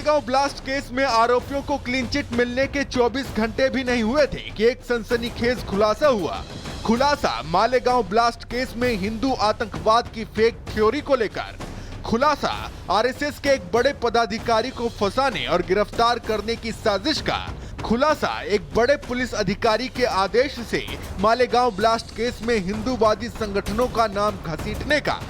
Malegaon blast case में आरोपियों को क्लीन चिट मिलने के 24 घंटे भी नहीं हुए थे कि एक सनसनीखेज खुलासा हुआ। खुलासा मालेगांव ब्लास्ट केस में हिंदू आतंकवाद की फेक थ्योरी को लेकर। खुलासा आरएसएस के एक बड़े पदाधिकारी को फंसाने और गिरफ्तार करने की साजिश का। खुलासा एक बड़े पुलिस अधिकारी के आदेश से मालेगांव ब्लास्ट केस में हिंदूवादी संगठनों का नाम घसीटने का।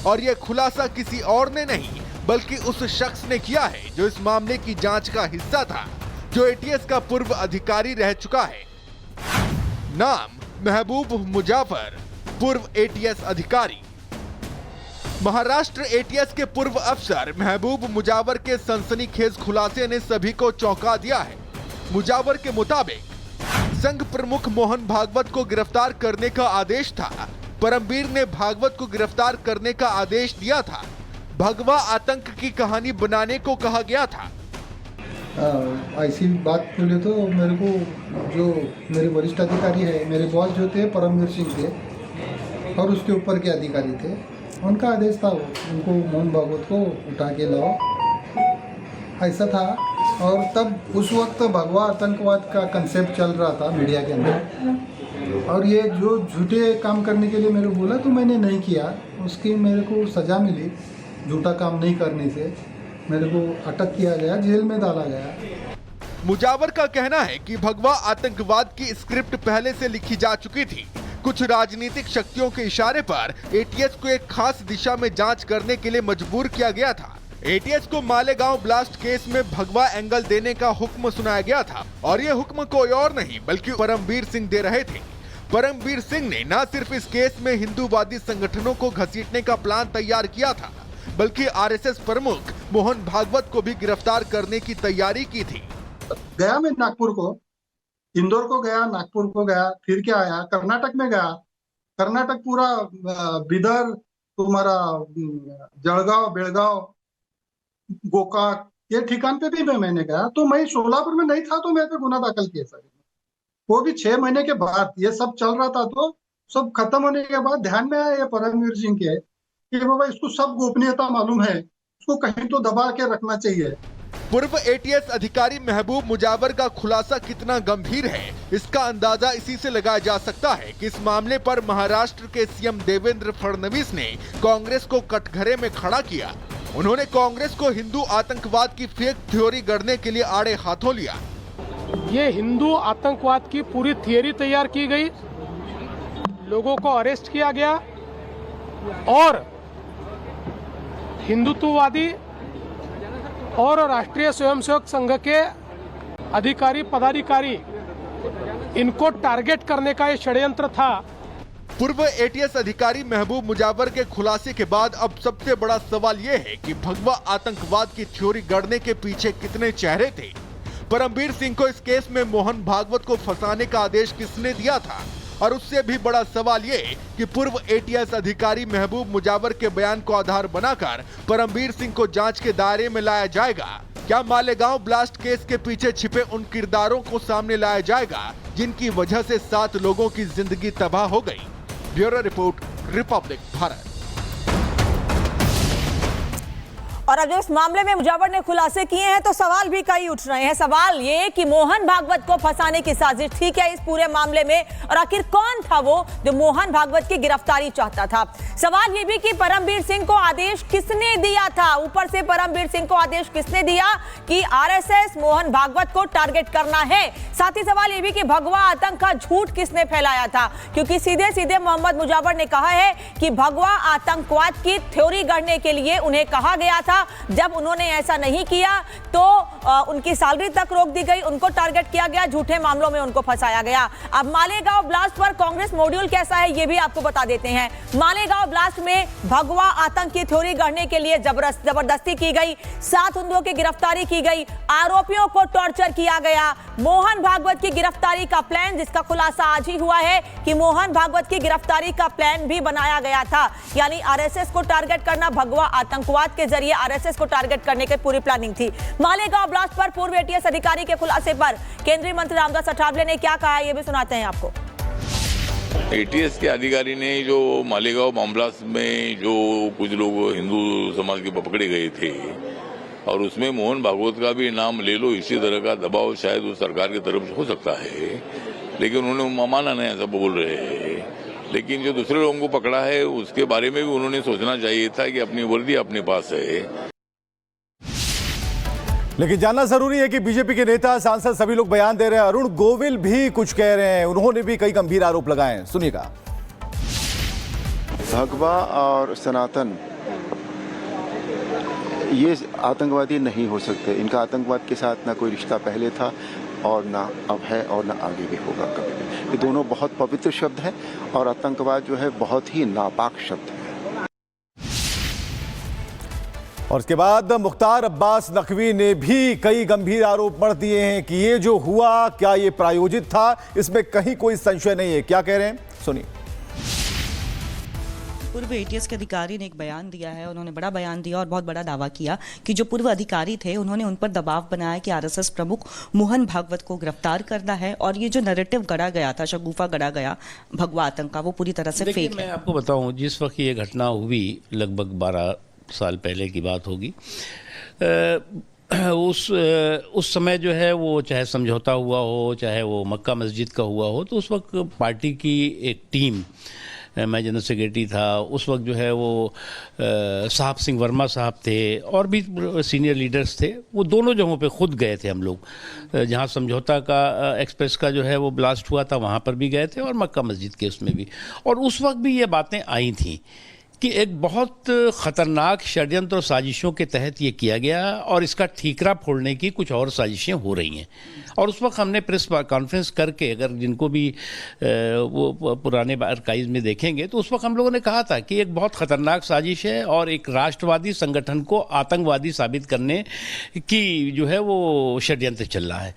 और यह खुलासा किसी और ने नहीं बल्कि उस शख्स ने किया है जो इस मामले की जांच का हिस्सा था, जो एटीएस का पूर्व अधिकारी रह चुका है। नाम महबूब मुजावर, पूर्व एटीएस अधिकारी। महाराष्ट्र एटीएस के पूर्व अफसर महबूब मुजावर के सनसनीखेज खुलासे ने सभी को चौंका दिया है। मुजावर के मुताबिक संघ प्रमुख मोहन भागवत को गिरफ्तार करने का आदेश था। परमवीर ने भागवत को गिरफ्तार करने का आदेश दिया था। भगवा आतंक की कहानी बनाने को कहा गया था। ऐसी बात बोले तो मेरे को जो मेरे वरिष्ठ अधिकारी है, मेरे बॉस जो थे परमवीर सिंह थे और उसके ऊपर के अधिकारी थे, उनका आदेश था उनको मोहन भागवत को उठा के लाओ, ऐसा था। और तब उस वक्त भगवा आतंकवाद का कंसेप्ट चल रहा था मीडिया के अंदर, और ये जो झूठे काम करने के लिए मेरे को बोला तो मैंने नहीं किया। उसकी मेरे को सज़ा मिली, झूठा काम नहीं करने से मेरे को अटक किया गया, जेल में डाला गया। मुजावर का कहना है कि भगवा आतंकवाद की स्क्रिप्ट पहले से लिखी जा चुकी थी। कुछ राजनीतिक शक्तियों के इशारे पर एटीएस को एक खास दिशा में जांच करने के लिए मजबूर किया गया था। एटीएस को मालेगांव ब्लास्ट केस में भगवा एंगल देने का हुक्म सुनाया गया था और ये हुक्म कोई और नहीं बल्कि परमवीर सिंह दे रहे थे। परमवीर सिंह ने न सिर्फ इस केस में हिंदूवादी संगठनों को घसीटने का प्लान तैयार किया था बल्कि आरएसएस प्रमुख मोहन भागवत को भी गिरफ्तार करने की तैयारी की थी। गया मैं नागपुर को, इंदौर को गया, नागपुर को गया, फिर क्या आया, कर्नाटक में गया। कर्नाटक पूरा बिदर, तुम्हारा जलगांव, बेलगांव, गोकाक, ये ठिकान पे भी मैंने गया। तो मैं सोलापुर में नहीं था तो मेरे पे गुना दाखिल किया सर, वो भी 6 महीने के बाद। ये सब चल रहा था तो सब खत्म होने के बाद ध्यान में आया ये परमवीर सिंह के कि बाबा इसको सब गोपनीयता मालूम है, इसको कहीं तो दबा के रखना चाहिए। पूर्व एटीएस अधिकारी महबूब मुजावर का खुलासा कितना गंभीर है, इसका अंदाजा इसी से लगाया जा सकता है कि इस मामले पर महाराष्ट्र के सीएम देवेंद्र फडणवीस ने कांग्रेस को कटघरे में खड़ा किया। उन्होंने कांग्रेस को हिंदू आतंकवाद की फेक थ्योरी गढ़ने के लिए आड़े हाथों लिया। ये हिंदू आतंकवाद की पूरी थियरी तैयार की गई, लोगों को अरेस्ट किया गया और हिंदुत्ववादी और राष्ट्रीय स्वयंसेवक संघ के अधिकारी पदाधिकारी, इनको टारगेट करने का ये षड्यंत्र था। पूर्व एटीएस अधिकारी महबूब मुजावर के खुलासे के बाद अब सबसे बड़ा सवाल ये है कि भगवा आतंकवाद की थ्योरी गढ़ने के पीछे कितने चेहरे थे। परमवीर सिंह को इस केस में मोहन भागवत को फंसाने का आदेश किसने दिया था, और उससे भी बड़ा सवाल ये कि पूर्व एटीएस अधिकारी महबूब मुजावर के बयान को आधार बनाकर परमवीर सिंह को जांच के दायरे में लाया जाएगा। क्या मालेगांव ब्लास्ट केस के पीछे छिपे उन किरदारों को सामने लाया जाएगा जिनकी वजह से 7 लोगों की जिंदगी तबाह हो गई। Bureau report, Republic Bharat. और अब जब इस मामले में मुजावर ने खुलासे किए हैं तो सवाल भी कई उठ रहे हैं। सवाल ये कि मोहन भागवत को फंसाने की साजिश थी क्या इस पूरे मामले में, और आखिर कौन था वो जो मोहन भागवत की गिरफ्तारी चाहता था। सवाल ये भी कि परमवीर सिंह को आदेश किसने दिया था, ऊपर से परमवीर सिंह को आदेश किसने दिया कि आरएसएस मोहन भागवत को टारगेट करना है। साथ ही सवाल ये भी कि भगवा आतंक का झूठ किसने फैलाया था, क्योंकि सीधे सीधे मोहम्मद मुजावर ने कहा है कि भगवा आतंकवाद की थ्योरी गढ़ने के लिए उन्हें कहा गया था। जब उन्होंने ऐसा नहीं किया तो उनकी सैलरी तक रोक दी गई, उनको टारगेट किया गया, झूठे मामलों में उनको फंसाया गया। अब मालेगांव ब्लास्ट पर कांग्रेस मॉड्यूल कैसा है ये भी आपको बता देते हैं। मालेगांव ब्लास्ट में भगवा आतंक की थ्योरी गढ़ने के लिए जबरदस्ती की गई, 7 हिंदुओं की गिरफ्तारी की गई, आरोपियों को टॉर्चर किया गया। मोहन भागवत की गिरफ्तारी का प्लान, जिसका खुलासा आज ही हुआ है कि मोहन भागवत की गिरफ्तारी का प्लान भी बनाया गया था, यानी आरएसएस को टारगेट करना, भगवा आतंकवाद के जरिए आरएसएस को टारगेट करने की पूरी प्लानिंग थी। मालेगांव ब्लास्ट पर पूर्व एटीएस अधिकारी के खुलासे पर केंद्रीय मंत्री रामदास अठावले ने क्या कहा, ये भी सुनाते हैं आपको। एटीएस के अधिकारी ने जो मालेगांव बम ब्लास्ट में जो कुछ लोग हिंदू समाज के पकड़े गए थे, और उसमें मोहन भागवत का भी नाम ले लो, इसी तरह का दबाव शायद उस सरकार की तरफ से हो सकता है, लेकिन उन्होंने माना नहीं, ऐसा बोल रहे हैं। लेकिन जो दूसरे लोगों को पकड़ा है उसके बारे में भी उन्होंने सोचना चाहिए था कि अपनी वर्दी अपने पास है। लेकिन जानना जरूरी है कि बीजेपी के नेता, सांसद सभी लोग बयान दे रहे हैं। अरुण गोविल भी कुछ कह रहे हैं, उन्होंने भी कई गंभीर आरोप लगाए हैं, सुनिएगा। भगवा और सनातन ये आतंकवादी नहीं हो सकते। इनका आतंकवाद के साथ ना कोई रिश्ता पहले था और ना अब है और ना आगे भी होगा कभी भी। ये दोनों बहुत पवित्र शब्द हैं और आतंकवाद जो है बहुत ही नापाक शब्द है। और इसके बाद मुख्तार अब्बास नकवी ने भी कई गंभीर आरोप मढ़ दिए हैं कि ये जो हुआ क्या ये प्रायोजित था, इसमें कहीं कोई संशय नहीं है। क्या कह रहे हैं, सुनिए। पूर्व एटीएस के अधिकारी ने एक बयान दिया है, उन्होंने बड़ा बयान दिया और बहुत बड़ा दावा किया कि जो पूर्व अधिकारी थे उन्होंने उन पर दबाव बनाया कि आरएसएस प्रमुख मोहन भागवत को गिरफ्तार करना है, और ये जो नैरेटिव गढ़ा गया था, शगुफा गढ़ा गया भगवा आतंक का, वो पूरी तरह से फेक है। मैं आपको बताऊं, जिस वक्त ये घटना हुई, लगभग 12 साल पहले की बात होगी, उस समय जो है वो चाहे समझौता हुआ हो, चाहे वो मक्का मस्जिद का हुआ हो, तो उस वक्त पार्टी की एक टीम, मैं जनरल सेक्रेटरी था उस वक्त, जो है वो साहब सिंह वर्मा साहब थे और भी सीनियर लीडर्स थे, वो दोनों जगहों पे खुद गए थे हम लोग। जहाँ समझौता का एक्सप्रेस का जो है वो ब्लास्ट हुआ था वहाँ पर भी गए थे और मक्का मस्जिद के उसमें भी। और उस वक्त भी ये बातें आई थी कि एक बहुत ख़तरनाक षड्यंत्र और साजिशों के तहत ये किया गया और इसका ठीकरा फोड़ने की कुछ और साजिशें हो रही हैं। और उस वक्त हमने प्रेस कॉन्फ्रेंस करके, अगर जिनको भी वो पुराने आर्काइव में देखेंगे, तो उस वक्त हम लोगों ने कहा था कि एक बहुत ख़तरनाक साजिश है और एक राष्ट्रवादी संगठन को आतंकवादी साबित करने की जो है वो षड्यंत्र चल रहा है,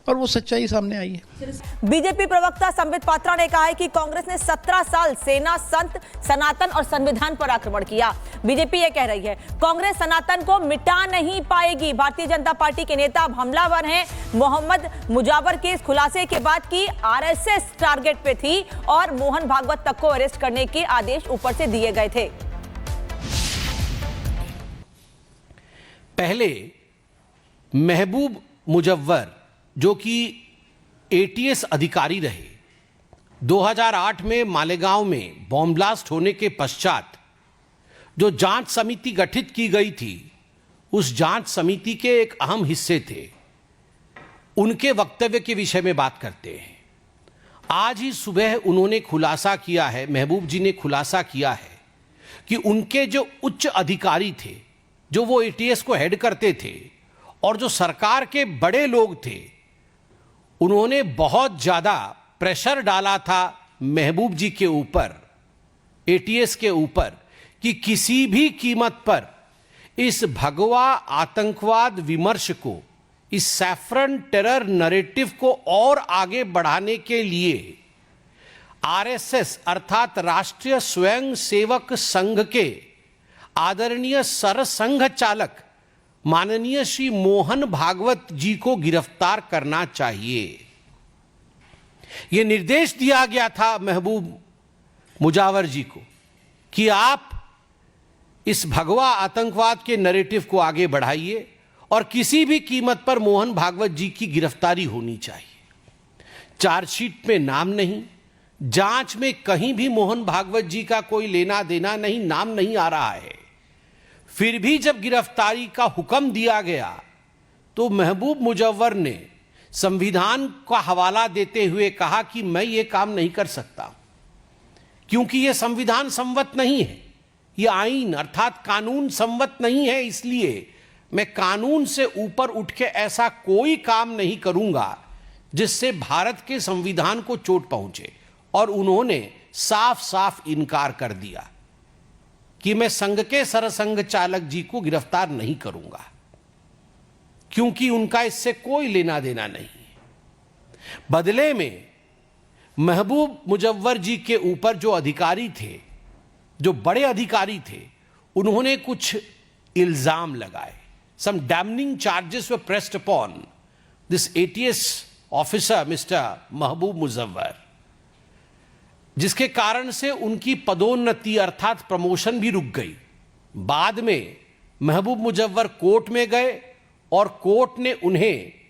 और वो सच्चाई सामने आई है। बीजेपी प्रवक्ता संबित पात्रा ने कहा है कि कांग्रेस ने 17 साल सेना, संत, सनातन और संविधान पर आक्रमण किया। बीजेपी ये कह रही है कांग्रेस सनातन को मिटा नहीं पाएगी। भारतीय जनता पार्टी के नेता अब हमलावर हैं। मोहम्मद मुजावर के इस खुलासे के बाद की आरएसएस टारगेट पे थी और मोहन भागवत तक को अरेस्ट करने के आदेश ऊपर से दिए गए थे। पहले महबूब मुजव्वर, जो कि एटीएस अधिकारी रहे, 2008 में मालेगांव में बॉम्ब ब्लास्ट होने के पश्चात जो जांच समिति गठित की गई थी, उस जांच समिति के एक अहम हिस्से थे। उनके वक्तव्य के विषय में बात करते हैं। आज ही सुबह उन्होंने खुलासा किया है, महबूब जी ने खुलासा किया है कि उनके जो उच्च अधिकारी थे, जो वो एटीएस को हेड करते थे और जो सरकार के बड़े लोग थे, उन्होंने बहुत ज्यादा प्रेशर डाला था महबूब जी के ऊपर, एटीएस के ऊपर, कि किसी भी कीमत पर इस भगवा आतंकवाद विमर्श को, इस सैफरन टेरर नैरेटिव को और आगे बढ़ाने के लिए आरएसएस अर्थात राष्ट्रीय स्वयंसेवक संघ के आदरणीय सरसंघ चालक माननीय श्री मोहन भागवत जी को गिरफ्तार करना चाहिए। यह निर्देश दिया गया था महबूब मुजावर जी को कि आप इस भगवा आतंकवाद के नैरेटिव को आगे बढ़ाइए और किसी भी कीमत पर मोहन भागवत जी की गिरफ्तारी होनी चाहिए। चार्जशीट में नाम नहीं, जांच में कहीं भी मोहन भागवत जी का कोई लेना देना नहीं, नाम नहीं आ रहा है। फिर भी जब गिरफ्तारी का हुक्म दिया गया तो महबूब मुजव्वर ने संविधान का हवाला देते हुए कहा कि मैं ये काम नहीं कर सकता, क्योंकि यह संविधान सम्मत नहीं है, यह आईन अर्थात कानून सम्मत नहीं है, इसलिए मैं कानून से ऊपर उठ के ऐसा कोई काम नहीं करूंगा जिससे भारत के संविधान को चोट पहुंचे। और उन्होंने साफ साफ इनकार कर दिया कि मैं संघ के सरसंघ चालक जी को गिरफ्तार नहीं करूंगा, क्योंकि उनका इससे कोई लेना देना नहीं है। बदले में महबूब मुजव्वर जी के ऊपर जो अधिकारी थे, जो बड़े अधिकारी थे, उन्होंने कुछ इल्जाम लगाए। Some damning charges were pressed upon this ATS officer mister Mehboob Mujawar, जिसके कारण से उनकी पदोन्नति अर्थात प्रमोशन भी रुक गई। बाद में महबूब मुजव्वर कोर्ट में गए और कोर्ट ने उन्हें